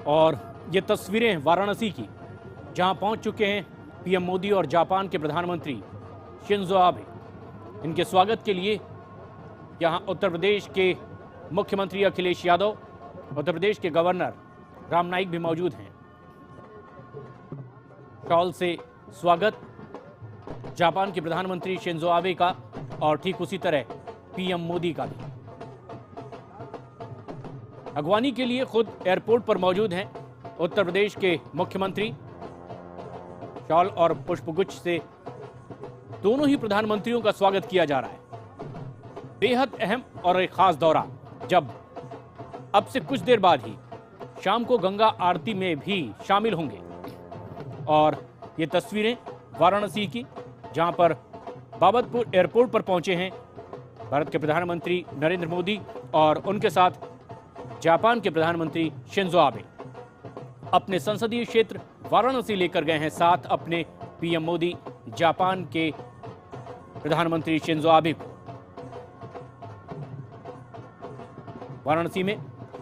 और ये तस्वीरें वाराणसी की, जहां पहुंच चुके हैं पीएम मोदी और जापान के प्रधानमंत्री शिंजो आबे। इनके स्वागत के लिए यहां उत्तर प्रदेश के मुख्यमंत्री अखिलेश यादव, उत्तर प्रदेश के गवर्नर राम नाईक भी मौजूद हैं। शॉल से स्वागत जापान के प्रधानमंत्री शिंजो आबे का और ठीक उसी तरह पीएम मोदी का भी। अगवानी के लिए खुद एयरपोर्ट पर मौजूद हैं उत्तर प्रदेश के मुख्यमंत्री। शॉल और पुष्पगुच्छ से दोनों ही प्रधानमंत्रियों का स्वागत किया जा रहा है। बेहद अहम और एक खास दौरा, जब अब से कुछ देर बाद ही शाम को गंगा आरती में भी शामिल होंगे। और ये तस्वीरें वाराणसी की, जहां पर बाबतपुर एयरपोर्ट पर पहुंचे हैं भारत के प्रधानमंत्री नरेंद्र मोदी और उनके साथ जापान के प्रधानमंत्री शिंजो आबे। अपने संसदीय क्षेत्र वाराणसी लेकर गए हैं साथ अपने पीएम मोदी, जापान के प्रधानमंत्री शिंजो आबे को। वाराणसी में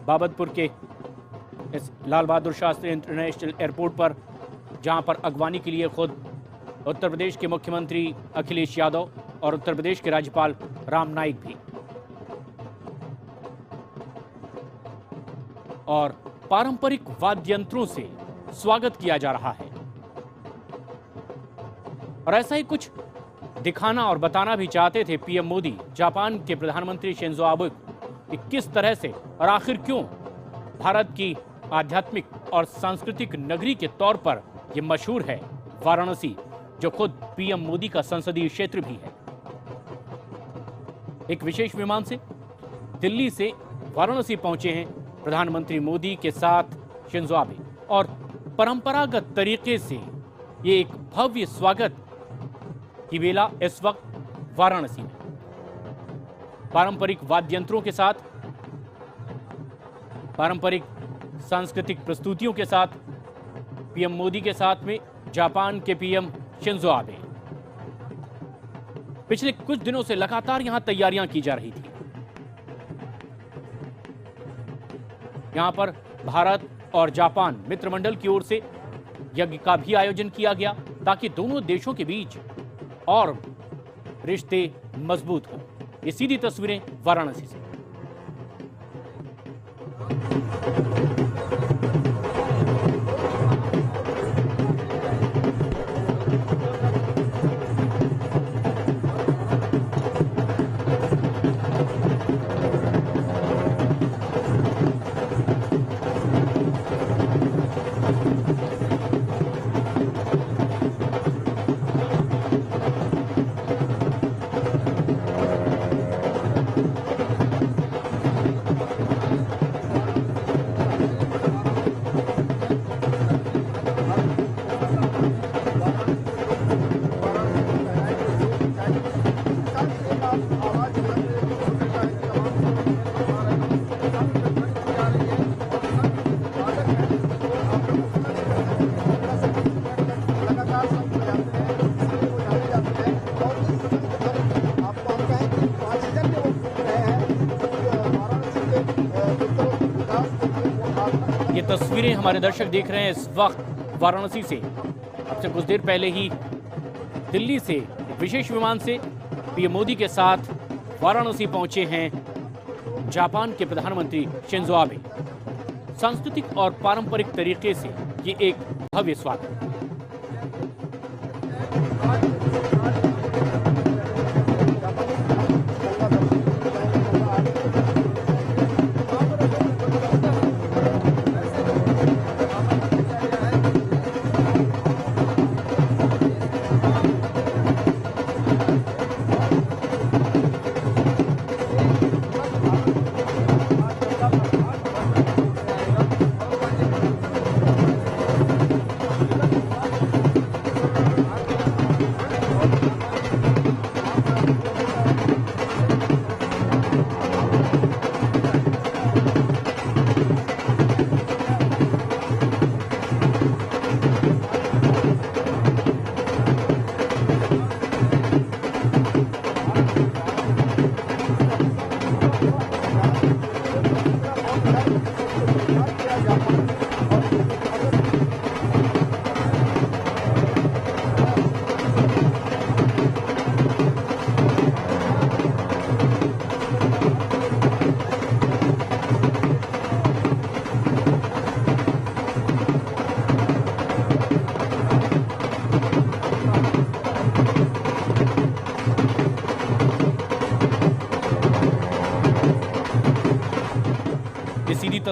बाबतपुर के इस लाल बहादुर शास्त्री इंटरनेशनल एयरपोर्ट पर, जहां पर अगवानी के लिए खुद उत्तर प्रदेश के मुख्यमंत्री अखिलेश यादव और उत्तर प्रदेश के राज्यपाल राम नाईक भी, और पारंपरिक वाद्य यंत्रों से स्वागत किया जा रहा है। और ऐसा ही कुछ दिखाना और बताना भी चाहते थे पीएम मोदी जापान के प्रधानमंत्री शिंजो आबे को कि किस तरह से और आखिर क्यों भारत की आध्यात्मिक और सांस्कृतिक नगरी के तौर पर यह मशहूर है वाराणसी, जो खुद पीएम मोदी का संसदीय क्षेत्र भी है। एक विशेष विमान से दिल्ली से वाराणसी पहुंचे हैं प्रधानमंत्री मोदी के साथ शिंजो आबे, और परंपरागत तरीके से ये एक भव्य स्वागत की बेला इस वक्त वाराणसी में पारंपरिक वाद्य यंत्रों के साथ, पारंपरिक सांस्कृतिक प्रस्तुतियों के साथ पीएम मोदी के साथ में जापान के पीएम शिंजो आबे। पिछले कुछ दिनों से लगातार यहां तैयारियां की जा रही थी। यहां पर भारत और जापान मित्रमंडल की ओर से यज्ञ का भी आयोजन किया गया, ताकि दोनों देशों के बीच और रिश्ते मजबूत हों। ये सीधी तस्वीरें वाराणसी से। ये तस्वीरें हमारे दर्शक देख रहे हैं इस वक्त वाराणसी से। अब से कुछ देर पहले ही दिल्ली से विशेष विमान से पीएम मोदी के साथ वाराणसी पहुंचे हैं जापान के प्रधानमंत्री शिंजो आबे। सांस्कृतिक और पारंपरिक तरीके से ये एक भव्य स्वागत।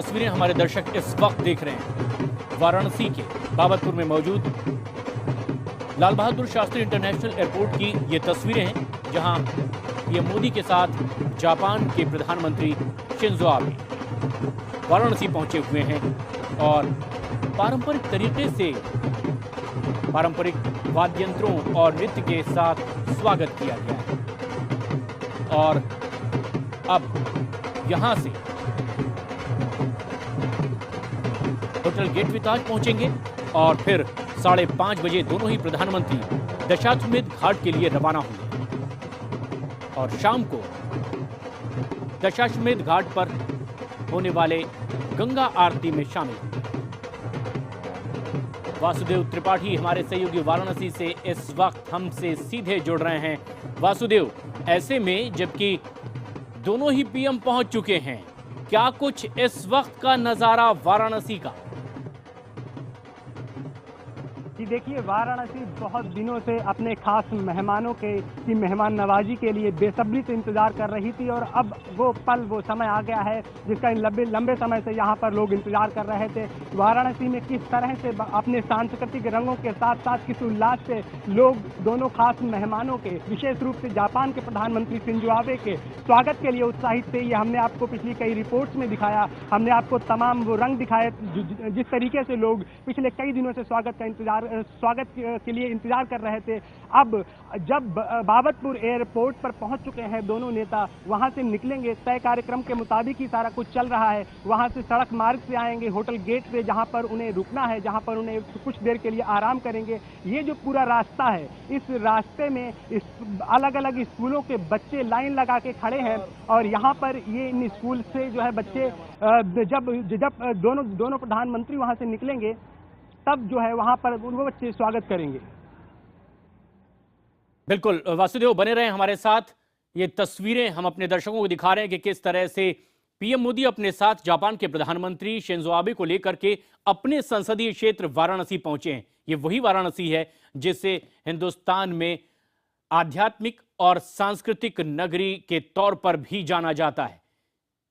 तस्वीरें हमारे दर्शक इस वक्त देख रहे हैं वाराणसी के बाबतपुर में मौजूद लाल बहादुर शास्त्री इंटरनेशनल एयरपोर्ट की ये तस्वीरें हैं, जहां पीएम मोदी के साथ जापान के प्रधानमंत्री शिंजो आबे वाराणसी पहुंचे हुए हैं और पारंपरिक तरीके से पारंपरिक वाद्य यंत्रों और नृत्य के साथ स्वागत किया गया है। और अब यहां से होटल गेटवे ताज पहुंचेंगे और फिर 5:30 बजे दोनों ही प्रधानमंत्री दशाश्वमेध घाट के लिए रवाना होंगे और शाम को दशाश्वमेध घाट पर होने वाले गंगा आरती में शामिल होंगे। वासुदेव त्रिपाठी हमारे सहयोगी वाराणसी से इस वक्त हमसे सीधे जुड़ रहे हैं। वासुदेव, ऐसे में जबकि दोनों ही पीएम पहुंच चुके हैं, क्या कुछ इस वक्त का नजारा वाराणसी का? जी देखिए, वाराणसी बहुत दिनों से अपने खास मेहमानों की मेहमान नवाजी के लिए बेसब्री से इंतजार कर रही थी और अब वो पल वो समय आ गया है जिसका लंबे समय से यहाँ पर लोग इंतजार कर रहे थे। वाराणसी में किस तरह से अपने सांस्कृतिक रंगों के साथ साथ किस उल्लास से लोग दोनों खास मेहमानों के, विशेष रूप से जापान के प्रधानमंत्री शिंजो आबे के स्वागत के लिए उत्साहित थे, ये हमने आपको पिछली कई रिपोर्ट्स में दिखाया। हमने आपको तमाम वो रंग दिखाए जिस तरीके से लोग पिछले कई दिनों से स्वागत के लिए इंतजार कर रहे थे। अब जब बाबतपुर एयरपोर्ट पर पहुंच चुके हैं दोनों नेता, वहां से निकलेंगे, तय कार्यक्रम के मुताबिक ही सारा कुछ चल रहा है। वहां से सड़क मार्ग से आएंगे होटल गेट से, जहां पर उन्हें रुकना है, जहां पर उन्हें कुछ देर के लिए आराम करेंगे। ये जो पूरा रास्ता है, इस रास्ते में अलग अलग स्कूलों के बच्चे लाइन लगा के खड़े हैं और यहाँ पर ये इन स्कूल से जो है बच्चे जब दोनों प्रधानमंत्री वहां से निकलेंगे तब जो है वहां पर वो बच्चे स्वागत करेंगे। बिल्कुल वासुदेव, बने रहे हमारे साथ। ये तस्वीरें हम अपने दर्शकों को दिखा रहे हैं कि किस तरह से पीएम मोदी अपने साथ जापान के प्रधानमंत्री शिंजो आबे को लेकर के अपने संसदीय क्षेत्र वाराणसी पहुंचे हैं। ये वही वाराणसी है जिसे हिंदुस्तान में आध्यात्मिक और सांस्कृतिक नगरी के तौर पर भी जाना जाता है।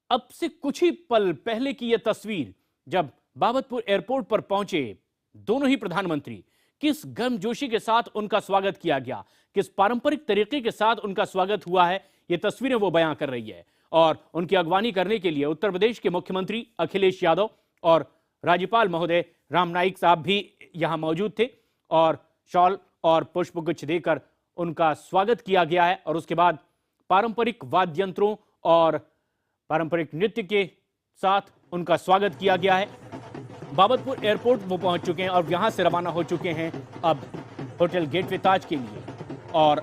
अब से कुछ ही पल पहले की यह तस्वीर, जब बाबतपुर एयरपोर्ट पर पहुंचे दोनों ही प्रधानमंत्री, किस गर्मजोशी के साथ उनका स्वागत किया गया, किस पारंपरिक तरीके के साथ उनका स्वागत हुआ है, ये तस्वीरें वो बयां कर रही है। और उनकी अगवानी करने के लिए उत्तर प्रदेश के मुख्यमंत्री अखिलेश यादव और राज्यपाल महोदय राम नाईक साहब भी यहां मौजूद थे और शॉल और पुष्पगुच्छ देकर उनका स्वागत किया गया है। और उसके बाद पारंपरिक वाद्य यंत्रों और पारंपरिक नृत्य के साथ उनका स्वागत किया गया है। बाबतपुर एयरपोर्ट वो पहुंच चुके हैं और यहां से रवाना हो चुके हैं अब होटल गेटवे ताज के लिए और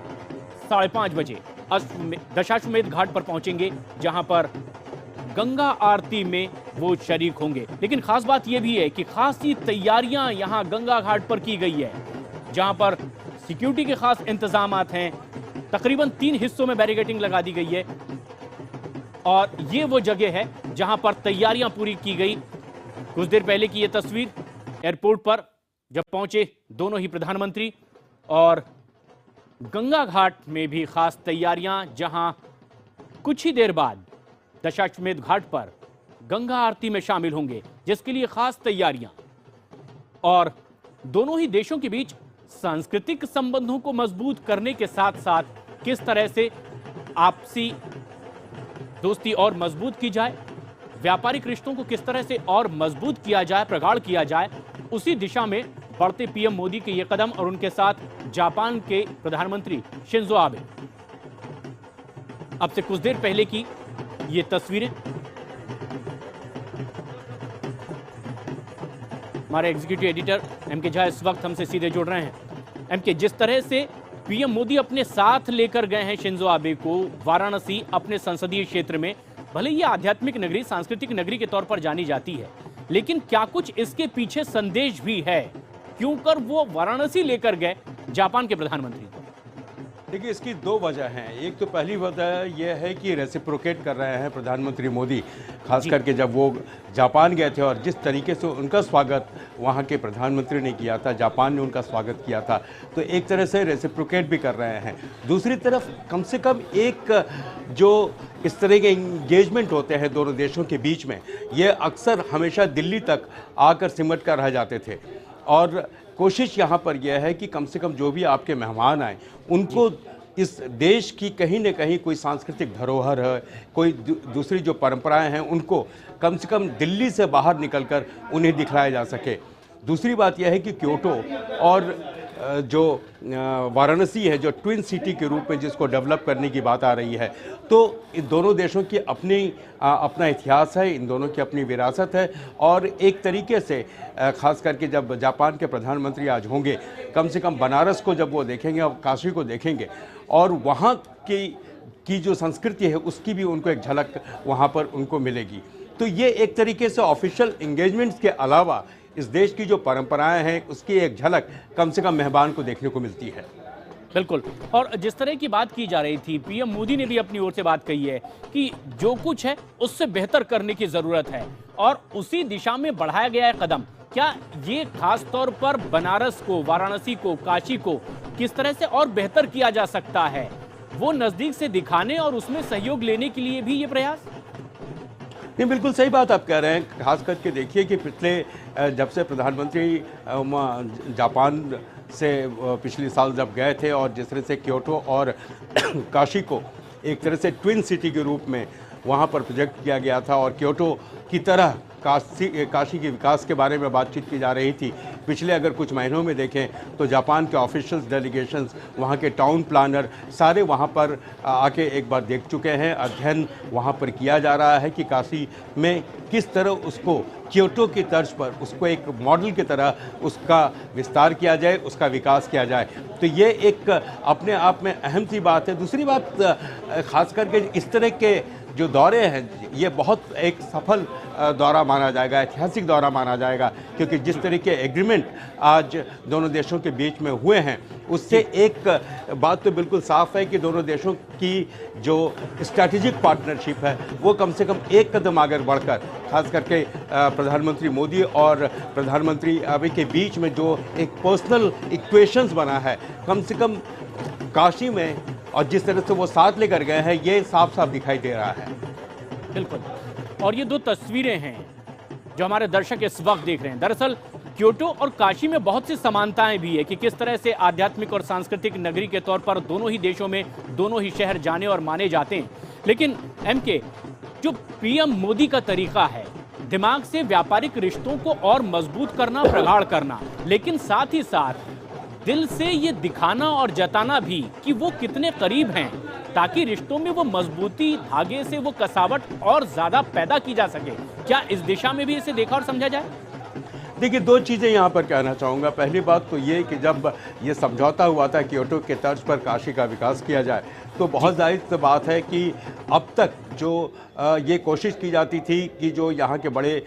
5:30 बजे दशाश्वमेध घाट पर पहुंचेंगे, जहां पर गंगा आरती में वो शरीक होंगे। लेकिन खास बात यह भी है कि खासी तैयारियां यहां गंगा घाट पर की गई है, जहां पर सिक्योरिटी के खास इंतजामात हैं। तकरीबन 3 हिस्सों में बैरिकेडिंग लगा दी गई है और ये वो जगह है जहां पर तैयारियां पूरी की गई। कुछ देर पहले की यह तस्वीर एयरपोर्ट पर जब पहुंचे दोनों ही प्रधानमंत्री, और गंगा घाट में भी खास तैयारियां, जहां कुछ ही देर बाद दशाश्वमेध घाट पर गंगा आरती में शामिल होंगे, जिसके लिए खास तैयारियां। और दोनों ही देशों के बीच सांस्कृतिक संबंधों को मजबूत करने के साथ साथ किस तरह से आपसी दोस्ती और मजबूत की जाए, व्यापारिक रिश्तों को किस तरह से और मजबूत किया जाए, प्रगाढ़ किया जाए, उसी दिशा में बढ़ते पीएम मोदी के ये कदम और उनके साथ जापान के प्रधानमंत्री शिंजो आबे। अब से कुछ देर पहले की ये तस्वीरें हमारे एग्जीक्यूटिव एडिटर एमके झा इस वक्त हमसे सीधे जुड़ रहे हैं। एमके, जिस तरह से पीएम मोदी अपने साथ लेकर गए हैं शिंजो आबे को वाराणसी अपने संसदीय क्षेत्र में, भले ये आध्यात्मिक नगरी, सांस्कृतिक नगरी के तौर पर जानी जाती है, लेकिन क्या कुछ इसके पीछे संदेश भी है? क्यों कर वो वाराणसी लेकर गए जापान के प्रधानमंत्री को? देखिए, इसकी दो वजह हैं। एक तो पहली वजह यह है कि रेसिप्रोकेट कर रहे हैं प्रधानमंत्री मोदी, खास करके जब वो जापान गए थे और जिस तरीके से उनका स्वागत वहाँ के प्रधानमंत्री ने किया था, जापान ने उनका स्वागत किया था, तो एक तरह से रेसिप्रोकेट भी कर रहे हैं। दूसरी तरफ कम से कम एक जो इस तरह के इंगेजमेंट होते हैं दोनों देशों के बीच में, ये अक्सर हमेशा दिल्ली तक आकर सिमट कर रह जाते थे। और कोशिश यहाँ पर यह है कि कम से कम जो भी आपके मेहमान आए उनको इस देश की कहीं न कहीं कोई सांस्कृतिक धरोहर है, कोई दूसरी जो परंपराएं हैं, उनको कम से कम दिल्ली से बाहर निकलकर उन्हें दिखलाया जा सके। दूसरी बात यह है कि क्योटो और जो वाराणसी है, जो ट्विन सिटी के रूप में जिसको डेवलप करने की बात आ रही है, तो इन दोनों देशों की अपना इतिहास है, इन दोनों की अपनी विरासत है। और एक तरीके से खास करके जब जापान के प्रधानमंत्री आज होंगे, कम से कम बनारस को जब वो देखेंगे और काशी को देखेंगे और वहाँ की जो संस्कृति है उसकी भी उनको एक झलक वहाँ पर उनको मिलेगी। तो ये एक तरीके से ऑफिशियल इंगेजमेंट्स के अलावा इस देश की जो परंपराएं हैं उसकी एक झलक कम से कम मेहमान को देखने को मिलती है। बिल्कुल। और जिस तरह की बात की जा रही थी, पीएम मोदी ने भी अपनी ओर से बात कही है कि जो कुछ है उससे बेहतर करने की जरूरत है और उसी दिशा में बढ़ाया गया है कदम। क्या ये खास तौर पर बनारस को, वाराणसी को, काशी को किस तरह से और बेहतर किया जा सकता है, वो नजदीक से दिखाने और उसमें सहयोग लेने के लिए भी ये प्रयास? नहीं, बिल्कुल सही बात आप कह रहे हैं। खास करके देखिए कि पिछले जब से प्रधानमंत्री जापान से पिछले साल जब गए थे और जिस तरह से क्योटो और काशी को एक तरह से ट्विन सिटी के रूप में वहाँ पर प्रोजेक्ट किया गया था और क्योटो की तरह काशी के विकास के बारे में बातचीत की जा रही थी। पिछले अगर कुछ महीनों में देखें तो जापान के ऑफिशियल्स, डेलीगेशंस, वहाँ के टाउन प्लानर सारे वहाँ पर आके एक बार देख चुके हैं। अध्ययन वहाँ पर किया जा रहा है कि काशी में किस तरह उसको क्योटो की तर्ज पर उसको एक मॉडल की तरह उसका विस्तार किया जाए, उसका विकास किया जाए। तो ये एक अपने आप में अहम सी बात है। दूसरी बात, खास करके इस तरह के जो दौरे हैं ये बहुत एक सफल दौरा माना जाएगा, ऐतिहासिक दौरा माना जाएगा, क्योंकि जिस तरह के एग्रीमेंट आज दोनों देशों के बीच में हुए हैं उससे एक बात तो बिल्कुल साफ है कि दोनों देशों की जो स्ट्रैटेजिक पार्टनरशिप है वो कम से कम एक कदम आगे बढ़कर, खास करके प्रधानमंत्री मोदी और प्रधानमंत्री अभी के बीच में जो एक पर्सनल इक्वेशंस बना है, कम से कम काशी में और जिस तरह से वो साथ लेकर गए हैं ये साफ साफ दिखाई दे रहा है। बिल्कुल। और ये दो तस्वीरें हैं जो हमारे दर्शक इस वक्त देख रहे हैं। दरअसल क्योटो और काशी में बहुत सी समानताएं भी है कि किस तरह से आध्यात्मिक और सांस्कृतिक नगरी के तौर पर दोनों ही देशों में दोनों ही शहर जाने और माने जाते हैं। लेकिन एमके, जो पीएम मोदी का तरीका है दिमाग से व्यापारिक रिश्तों को और मजबूत करना, प्रगाढ़ करना, लेकिन साथ ही साथ दिल से ये दिखाना और जताना भी कि वो कितने करीब हैं, ताकि रिश्तों में वो मजबूती, धागे से वो कसावट और ज्यादा पैदा की जा सके। क्या इस दिशा में भी इसे देखा और समझा जाए? देखिए, दो चीज़ें यहाँ पर कहना चाहूँगा। पहली बात तो ये कि जब ये समझौता हुआ था क्योटो के तर्ज पर काशी का विकास किया जाए, तो बहुत जाहिर सी बात है कि अब तक जो ये कोशिश की जाती थी कि जो यहाँ के बड़े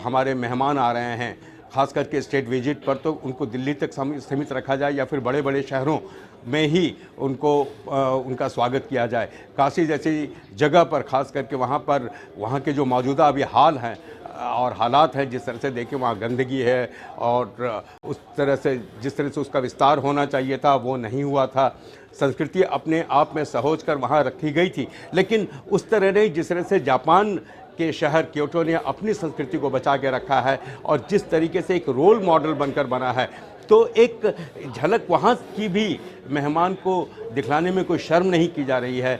हमारे मेहमान आ रहे हैं, खास करके स्टेट विजिट पर, तो उनको दिल्ली तक सीमित रखा जाए या फिर बड़े बड़े शहरों में ही उनका स्वागत किया जाए। काशी जैसी जगह पर खास करके वहाँ के जो मौजूदा अभी हाल हैं और हालात हैं, जिस तरह से देखिए वहाँ गंदगी है और उस तरह से जिस तरह से उसका विस्तार होना चाहिए था वो नहीं हुआ था। संस्कृति अपने आप में सहोज कर वहाँ रखी गई थी, लेकिन उस तरह नहीं जिस तरह से जापान के शहर क्योटो ने अपनी संस्कृति को बचा के रखा है और जिस तरीके से एक रोल मॉडल बनकर बना है, तो एक झलक वहाँ की भी मेहमान को दिखलाने में कोई शर्म नहीं की जा रही है।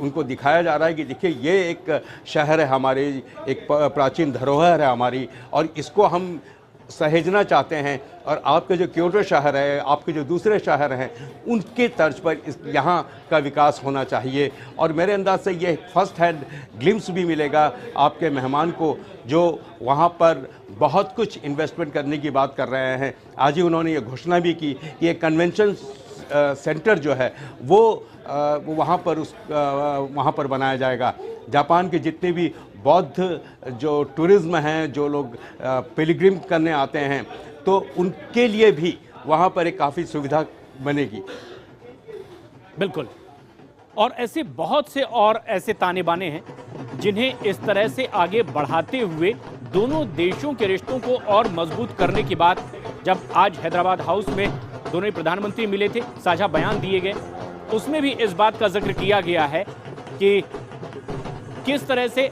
उनको दिखाया जा रहा है कि देखिए ये एक शहर है हमारी, एक प्राचीन धरोहर है हमारी और इसको हम सहेजना चाहते हैं। और आपके जो क्योटो शहर है, आपके जो दूसरे शहर हैं, उनके तर्ज पर यहाँ का विकास होना चाहिए। और मेरे अंदाज से ये फर्स्ट हैंड ग्लिम्स भी मिलेगा आपके मेहमान को, जो वहाँ पर बहुत कुछ इन्वेस्टमेंट करने की बात कर रहे हैं। आज ही उन्होंने ये घोषणा भी की कि एक कन्वेंशन सेंटर जो है वो वहाँ पर बनाया जाएगा। जापान के जितने भी बौद्ध जो टूरिज्म हैं, जो लोग पिलग्रिम करने आते हैं, तो उनके लिए भी वहाँ पर एक काफ़ी सुविधा बनेगी। बिल्कुल। और ऐसे बहुत से और ऐसे ताने बाने हैं जिन्हें इस तरह से आगे बढ़ाते हुए दोनों देशों के रिश्तों को और मजबूत करने की बात, जब आज हैदराबाद हाउस में दोनों ही प्रधानमंत्री मिले थे, साझा बयान दिए गए, उसमें भी इस बात का जिक्र किया गया है कि किस तरह से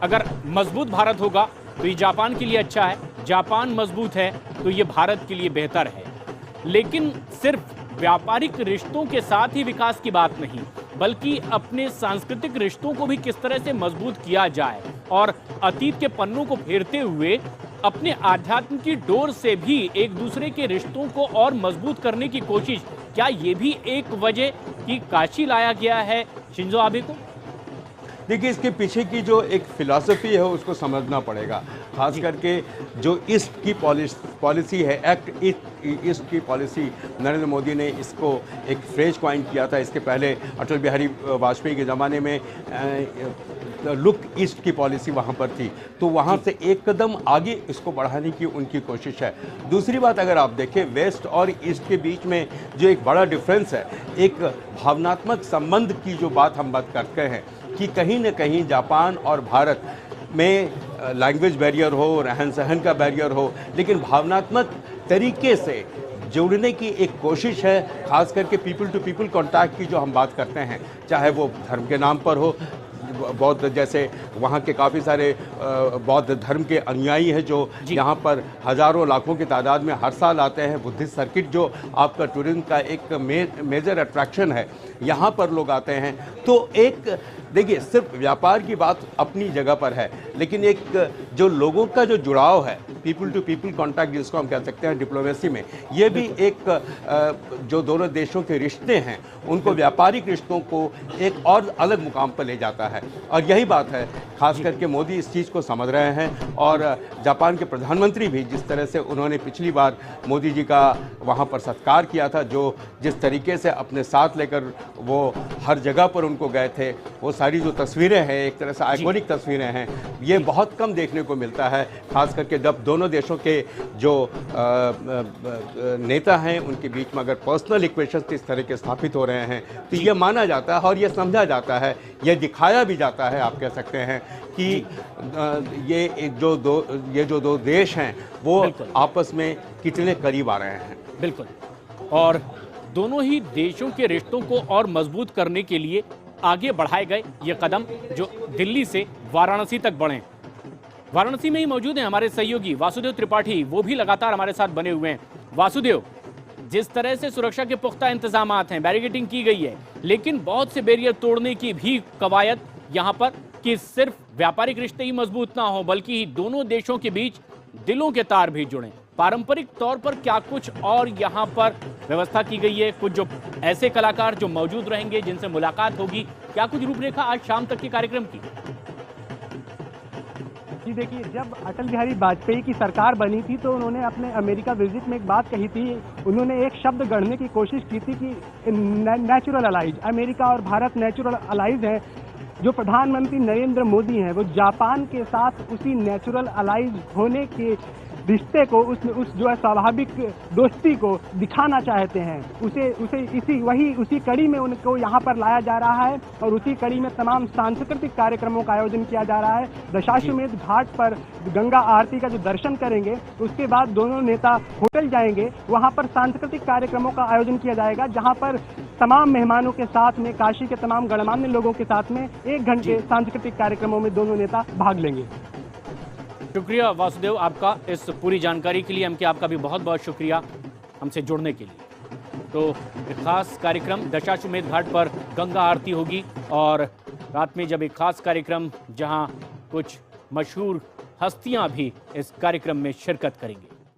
अगर मजबूत भारत होगा तो ये जापान के लिए अच्छा है, जापान मजबूत है तो ये भारत के लिए बेहतर है। लेकिन सिर्फ व्यापारिक रिश्तों के साथ ही विकास की बात नहीं, बल्कि अपने सांस्कृतिक रिश्तों को भी किस तरह से मजबूत किया जाए और अतीत के पन्नों को फेरते हुए अपने आध्यात्म की डोर से भी एक दूसरे के रिश्तों को और मजबूत करने की कोशिश, क्या ये भी एक वजह कि काशी लाया गया है शिंजो आबे को? देखिए, इसके पीछे की जो एक फिलॉसफी है उसको समझना पड़ेगा, खास करके जो ईस्ट की पॉलिसी है, एक्ट ईस्ट की पॉलिसी, नरेंद्र मोदी ने इसको एक फ्रेज कॉइन किया था। इसके पहले अटल बिहारी वाजपेयी के ज़माने में लुक ईस्ट की पॉलिसी वहाँ पर थी, तो वहाँ से एक कदम आगे इसको बढ़ाने की उनकी कोशिश है। दूसरी बात, अगर आप देखें वेस्ट और ईस्ट के बीच में जो एक बड़ा डिफरेंस है, एक भावनात्मक संबंध की जो बात हम बात करते हैं कि कहीं न कहीं जापान और भारत में लैंग्वेज बैरियर हो, रहन सहन का बैरियर हो, लेकिन भावनात्मक तरीके से जुड़ने की एक कोशिश है, खास करके पीपल टू पीपल कॉन्टैक्ट की जो हम बात करते हैं, चाहे वो धर्म के नाम पर हो। बौद्ध जैसे वहाँ के काफ़ी सारे बौद्ध धर्म के अनुयायी हैं जो यहाँ पर हज़ारों लाखों की तादाद में हर साल आते हैं। बुद्धिस्ट सर्किट जो आपका टूरिज्म का एक मेजर अट्रैक्शन है, यहाँ पर लोग आते हैं। तो एक देखिए, सिर्फ व्यापार की बात अपनी जगह पर है, लेकिन एक जो लोगों का जो जुड़ाव है, पीपल टू पीपल कॉन्टैक्ट जिसको हम कह सकते हैं डिप्लोमेसी में, ये भी एक जो दोनों देशों के रिश्ते हैं उनको व्यापारिक रिश्तों को एक और अलग मुकाम पर ले जाता है। और यही बात है, खास करके मोदी इस चीज़ को समझ रहे हैं। और जापान के प्रधानमंत्री भी जिस तरह से उन्होंने पिछली बार मोदी जी का वहाँ पर सत्कार किया था, जो जिस तरीके से अपने साथ लेकर वो हर जगह पर उनको गए थे, वो सारी जो तस्वीरें हैं, एक तरह से आइकॉनिक तस्वीरें हैं, ये बहुत कम देखने को मिलता है। खास करके जब दोनों देशों के जो नेता हैं उनके बीच में अगर पर्सनल इक्वेशंस इस तरह के स्थापित हो रहे हैं, तो ये माना जाता है और ये समझा जाता है, ये दिखाया भी जाता है, आप कह सकते हैं कि ये जो दो देश हैं वो आपस में कितने करीब आ रहे हैं। बिल्कुल। और दोनों ही देशों के रिश्तों को और मजबूत करने के लिए आगे बढ़ाए गए ये कदम जो दिल्ली से वाराणसी तक बढ़े। वाराणसी में ही मौजूद हैं हमारे सहयोगी वासुदेव त्रिपाठी, वो भी लगातार हमारे साथ बने हुए हैं। वासुदेव, जिस तरह से सुरक्षा के पुख्ता इंतजामात हैं, बैरिकेडिंग की गई है, लेकिन बहुत से बैरियर तोड़ने की भी कवायद यहाँ पर कि सिर्फ व्यापारिक रिश्ते ही मजबूत ना हो, बल्कि दोनों देशों के बीच दिलों के तार भी जुड़ें। पारंपरिक तौर पर क्या कुछ और यहाँ पर व्यवस्था की गई है? कुछ जो ऐसे कलाकार जो मौजूद रहेंगे जिनसे मुलाकात होगी, क्या कुछ रूपरेखा आज शाम तक के कार्यक्रम की? जी देखिए, जब अटल बिहारी वाजपेयी की सरकार बनी थी तो उन्होंने अपने अमेरिका विजिट में एक बात कही थी। उन्होंने एक शब्द गढ़ने की कोशिश की थी कि नेचुरल अलाइज, अमेरिका और भारत नेचुरल अलाइज है। जो प्रधानमंत्री नरेंद्र मोदी हैं वो जापान के साथ उसी नेचुरल अलाइज होने के रिश्ते को, उस जो है स्वाभाविक दोस्ती को दिखाना चाहते हैं। उसी कड़ी में उनको यहाँ पर लाया जा रहा है और उसी कड़ी में तमाम सांस्कृतिक कार्यक्रमों का आयोजन किया जा रहा है। दशाश्वमेध घाट पर गंगा आरती का जो दर्शन करेंगे, उसके बाद दोनों नेता होटल जाएंगे, वहाँ पर सांस्कृतिक कार्यक्रमों का आयोजन किया जाएगा, जहाँ पर तमाम मेहमानों के साथ में, काशी के तमाम गणमान्य लोगों के साथ में 1 घंटे सांस्कृतिक कार्यक्रमों में दोनों नेता भाग लेंगे। शुक्रिया वासुदेव आपका इस पूरी जानकारी के लिए। हमके आपका भी बहुत बहुत शुक्रिया हमसे जुड़ने के लिए। तो एक खास कार्यक्रम दशाश्वमेध घाट पर गंगा आरती होगी और रात में जब एक खास कार्यक्रम जहां कुछ मशहूर हस्तियां भी इस कार्यक्रम में शिरकत करेंगी।